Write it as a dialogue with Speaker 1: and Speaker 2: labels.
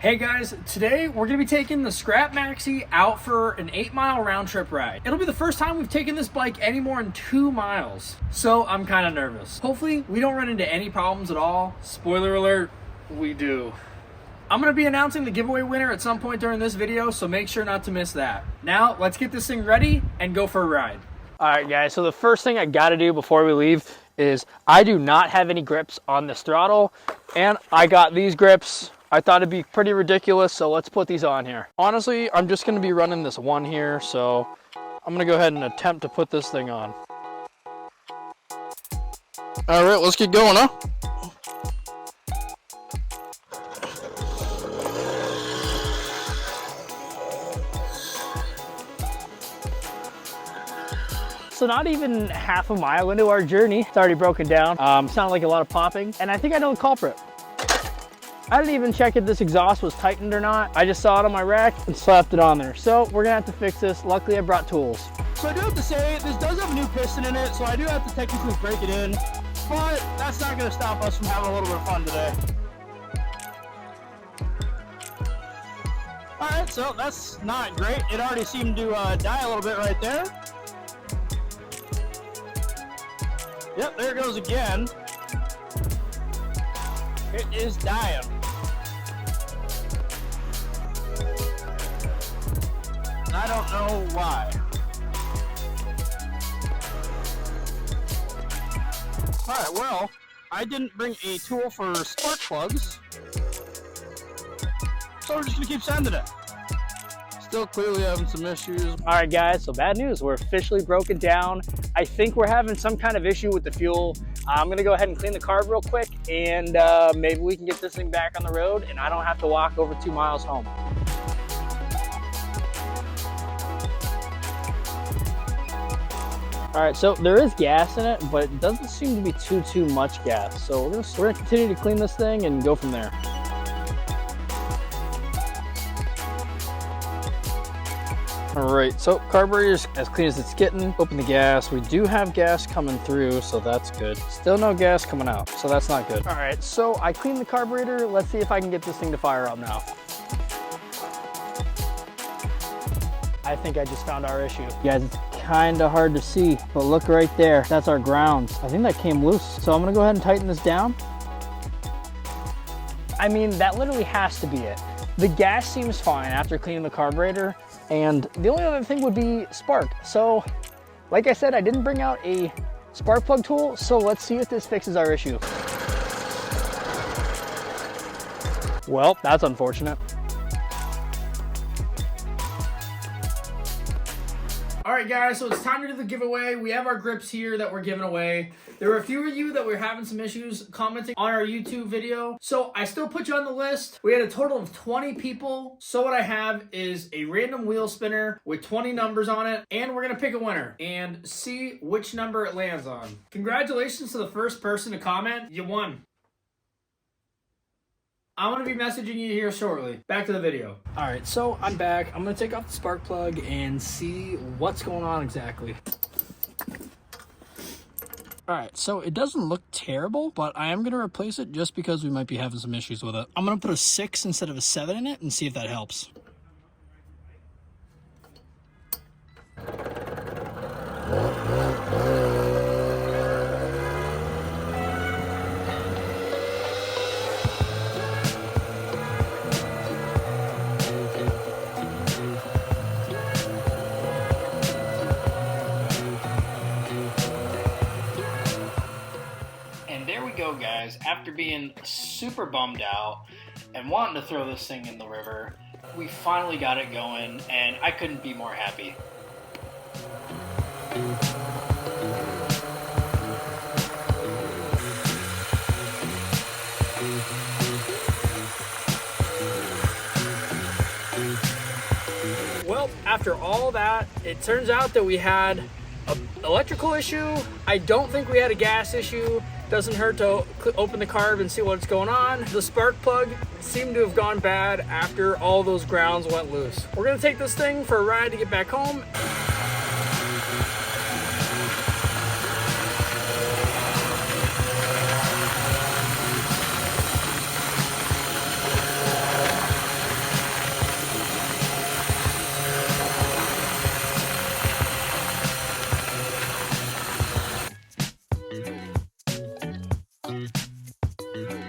Speaker 1: Hey guys, today we're going to be taking the Puch Maxi out for an 8-mile round trip ride. It'll be the first time we've taken this bike any more than 2 miles, so I'm kind of nervous. Hopefully we don't run into any problems at all. Spoiler alert, we do. I'm going to be announcing the giveaway winner at some point during this video, so make sure not to miss that. Now let's get this thing ready and go for a ride.
Speaker 2: All right guys, so the first thing I got to do before we leave is I do not have any grips on this throttle, and I got these grips. I thought it'd be pretty ridiculous, so let's put these on here. Honestly, I'm just gonna be running this one here, so I'm gonna go ahead and attempt to put this thing on. All right, let's get going, huh? So not even half a mile into our journey, it's already broken down. Sounded like a lot of popping, and I think I know the culprit. I didn't even check if this exhaust was tightened or not. I just saw it on my rack and slapped it on there. So we're gonna have to fix this. Luckily I brought tools. So I do have to say, this does have a new piston in it, so I do have to technically break it in, but that's not gonna stop us from having a little bit of fun today. All right, so that's not great. It already seemed to die a little bit right there. Yep, there it goes again. It is dying. I don't know why. All right, well, I didn't bring a tool for spark plugs, so we're just gonna keep sending it. Still clearly having some issues. All right, guys, so bad news. We're officially broken down. I think we're having some kind of issue with the fuel. I'm gonna go ahead and clean the carb real quick, and maybe we can get this thing back on the road and I don't have to walk over 2 miles home. All right, so there is gas in it, but it doesn't seem to be too much gas. So we're gonna continue to clean this thing and go from there. All right, so carburetor's as clean as it's getting. Open the gas. We do have gas coming through, so that's good. Still no gas coming out, so that's not good. All right, so I cleaned the carburetor. Let's see if I can get this thing to fire up now. I think I just found our issue. Guys, it's kind of hard to see, but look right there. That's our grounds. I think that came loose. So I'm gonna go ahead and tighten this down. I mean, that literally has to be it. The gas seems fine after cleaning the carburetor, and the only other thing would be spark. So, like I said, I didn't bring out a spark plug tool, so let's see if this fixes our issue. Well, that's unfortunate.
Speaker 1: All right guys, so it's time to do the giveaway. We have our grips here that we're giving away. There were a few of you that were having some issues commenting on our YouTube video, so I still put you on the list. We had a total of 20 people. So what I have is a random wheel spinner with 20 numbers on it, and we're gonna pick a winner and see which number it lands on. Congratulations to the first person to comment. You won. I'm gonna be messaging you here shortly. Back to the video. All right, so I'm back. I'm gonna take off the spark plug and see what's going on exactly. All right, so it doesn't look terrible, but I am gonna replace it just because we might be having some issues with it. I'm gonna put a 6 instead of a 7 in it and see if that helps. There we go, guys. After being super bummed out and wanting to throw this thing in the river, we finally got it going, and I couldn't be more happy. Well, after all that, it turns out that we had an electrical issue. I don't think we had a gas issue. Doesn't hurt to open the carb and see what's going on. The spark plug seemed to have gone bad after all those grounds went loose. We're gonna take this thing for a ride to get back home.